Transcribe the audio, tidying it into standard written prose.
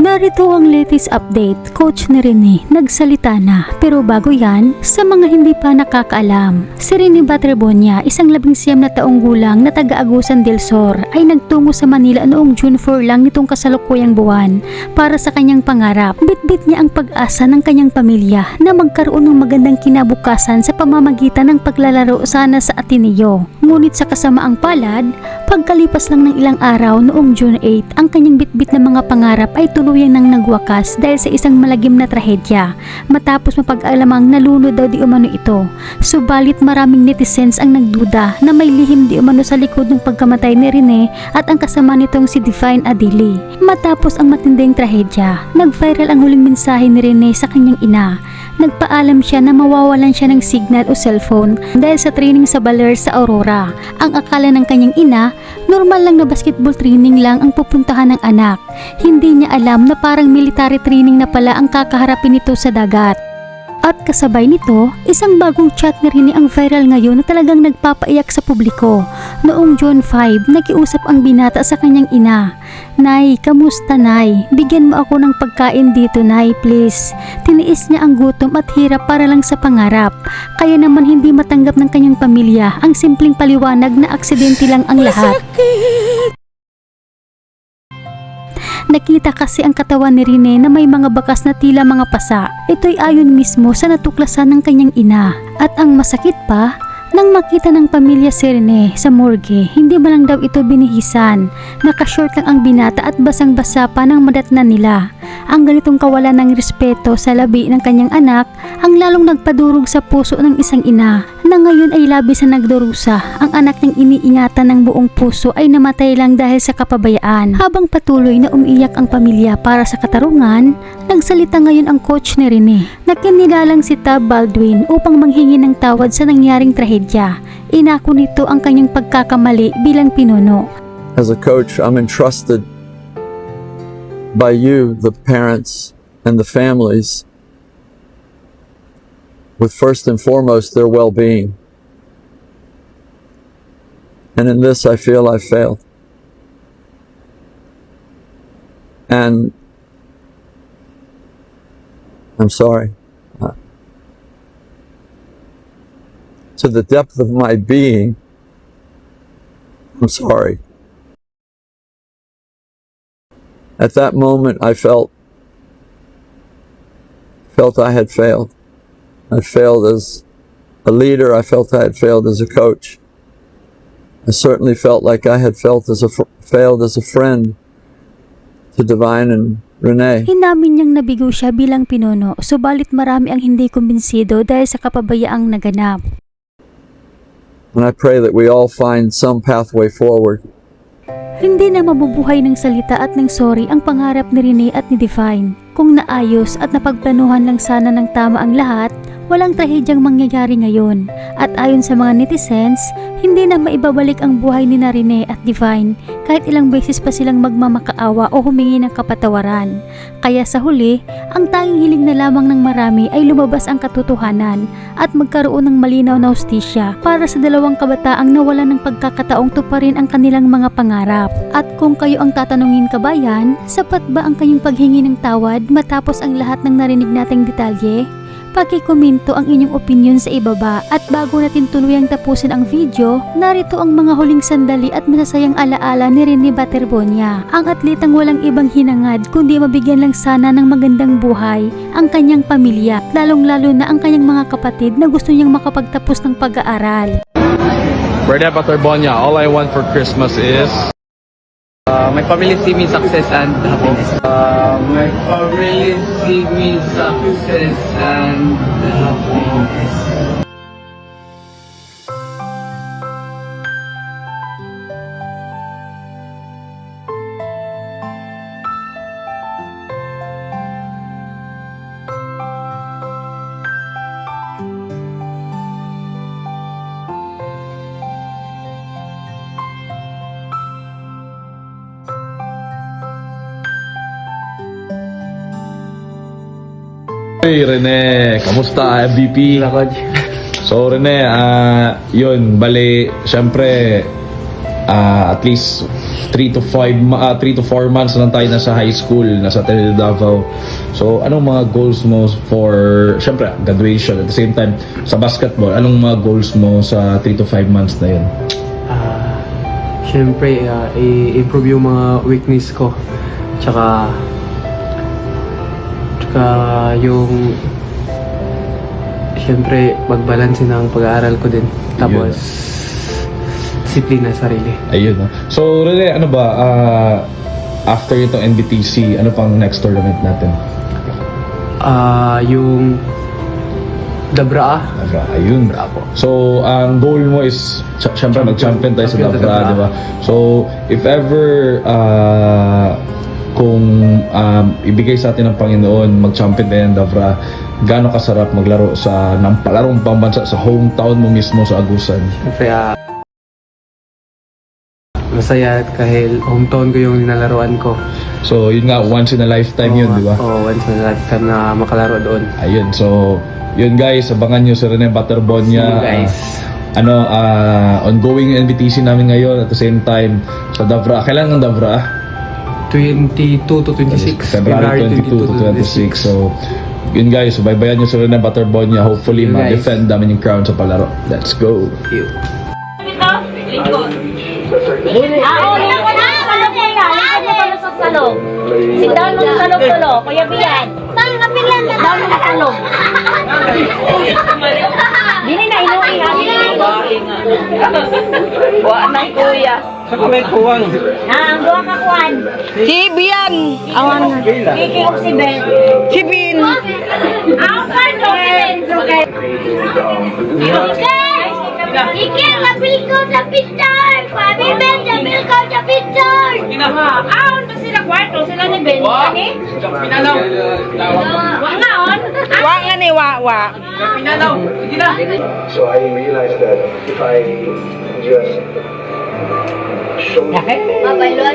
Narito ang latest update. Coach ni Rene nagsalita na. Pero bago yan, sa mga hindi pa nakakaalam, si Rene Baterbonia, isang 19 na taong gulang na taga-Agusan del Sur, ay nagtungo sa Manila noong June 4 lang nitong kasalukuyang buwan para sa kanyang pangarap. Bitbit niya ang pag-asa ng kanyang pamilya na magkaroon ng magandang kinabukasan sa pamamagitan ng paglalaro sana sa Ateneo. Ngunit sa kasamaang palad, pagkalipas lang ng ilang araw noong June 8, ang kanyang bitbit na mga pangarap ay tuluyang nang nagwakas dahil sa isang malagim na trahedya matapos mapag-alamang nalunod daw di umano ito. Subalit maraming netizens ang nagduda na may lihim di umano sa likod ng pagkamatay ni Rene at ang kasama nitong si Divine Adili. Matapos ang matinding trahedya, nag-viral ang huling mensahe ni Rene sa kanyang ina. Nagpaalam siya na mawawalan siya ng signal o cellphone dahil sa training sa Baler sa Aurora. Ang akala ng kanyang ina, normal lang na basketball training lang ang pupuntahan ng anak. Hindi niya alam na parang military training na pala ang kakaharapin nito sa dagat. At kasabay nito, isang bagong chat ni Rene ang viral ngayon na talagang nagpapaiyak sa publiko. Noong June 5, nakiusap ang binata sa kanyang ina. "Nay, kamusta Nay? Bigyan mo ako ng pagkain dito Nay, please." Tiniis niya ang gutom at hirap para lang sa pangarap. Kaya naman hindi matanggap ng kanyang pamilya ang simpleng paliwanag na aksidente lang ang lahat. Nakita kasi ang katawan ni Rene na may mga bakas na tila mga pasa. Ito'y ayon mismo sa natuklasan ng kanyang ina. At ang masakit pa, nang makita ng pamilya si Rene sa morgue, hindi man lang daw ito binihisan. Nakashort lang ang binata at basang-basa pa ng madatnan nila. Ang ganitong kawalan ng respeto sa labi ng kanyang anak ang lalong nagpadurog sa puso ng isang ina na ngayon ay labis na nagdurusa. Ang anak niyang iniingatan ng buong puso ay namatay lang dahil sa kapabayaan. Habang patuloy na umiiyak ang pamilya para sa katarungan, nagsalita ngayon ang coach ni Rene na kinilalang si Tab Baldwin upang manghingi ng tawad sa nangyaring trahedya. Inako nito ang kanyang pagkakamali bilang pinuno. As a coach, I'm entrusted by you, the parents and the families, with first and foremost their well-being. And in this, I feel I failed. And I'm sorry. To the depth of my being, I'm sorry. At that moment, I felt I had failed. I failed as a leader. I felt I had failed as a coach. I certainly felt like I had failed as a friend to Divine and Rene. Inamin niyang nabigo siya bilang pinuno, subalit marami ang hindi kumbinsido dahil sa kapabayaang naganap. And I pray that we all find some pathway forward. Hindi na mabubuhay ng salita at ng sorry ang pangarap ni Rene at ni Divine. Kung naayos at napagplanuhan lang sana ng tama ang lahat, walang trahedyang mangyayari ngayon. At ayon sa mga netizens, hindi na maibabalik ang buhay ni Rene at Divine kahit ilang beses pa silang magmamakaawa o humingi ng kapatawaran. Kaya sa huli, ang tanging hiling na lamang ng marami ay lumabas ang katotohanan at magkaroon ng malinaw na hustisya para sa dalawang kabataang nawalan ng pagkakataong tuparin ang kanilang mga pangarap. At kung kayo ang tatanungin kabayan, sapat ba ang kanyang paghingi ng tawad matapos ang lahat ng narinig nating detalye? Pakikomento ang inyong opinion sa ibaba at bago natin tuluyang tapusin ang video, narito ang mga huling sandali at masasayang alaala ni Rene Baterbonia. Ang atletang walang ibang hinangad kundi mabigyan lang sana ng magandang buhay ang kanyang pamilya, lalong-lalo na ang kanyang mga kapatid na gusto niyang makapagtapos ng pag-aaral. Rene Baterbonia, all I want for Christmas is My family see me success and happiness. My family see me success and happiness. Hey Rene, kamusta MVP? So Rene, yun, bali, syempre, at least 3 to 4 months lang tayo nasa high school, nasa Ateneo Davao. So, anong mga goals mo for, syempre, graduation, at the same time, sa basketball, anong mga goals mo sa 3 to 5 months na yun? Siyempre, i-improve yung mga weakness ko. Tsaka yung siyempre magbalanse ng pag-aaral ko din. Tapos disiplina sa sarili. Ayun, no? So, Rene, ano ba, after itong NBTC, ano pang next tournament natin? Yung Dabra. Ayun. Bravo. So, ang goal mo is, syempre, mag-champion tayo sa Champion sa Dabra, Dabra. di ba? So, if ever, kung ibigay sa atin ng Panginoon, mag-champion tayo ng Dabra, gaano kasarap maglaro ng palarong pambansa sa hometown mo mismo sa Agusan? Siyempre, masaya kahit hometown ko yung ninalaroan ko. So, yun nga, once in a lifetime yun, di ba? Oo, once in a lifetime na makalaro doon. Ayun, so, yun guys, abangan nyo si Rene Butterbonia. See you guys. Ongoing yung NBTC namin ngayon at the same time sa Davra. Kailan ang Davra? 22 to 26. February 22 to 26. So, yun guys, subaybayan nyo si Rene Butterbonia. Hopefully, See you guys. ma-defend namin yung crown sa palaro. Let's go! Thank you. Sit down mo sa salog tulo, Kuya Bian. Down mo sa salog. Dini na inuwi ha, dini na inuwi. Wa nang kuya. Sa kamay kuwang. Ang duha ka kuan. Si Bian. Awan na. Kiki og si Ben. Si Bin. Ang pardo si Ben. Kiki, lapil ko sa picture. Pabi Ben, lapil ko sa picture. Aon to sila kwarto, sila ni Ben. Kani? Pinalaw. Wa nga on. Wa nga ni wa. Pinalaw. Sige na. So I realized that if I just show Mabaylo.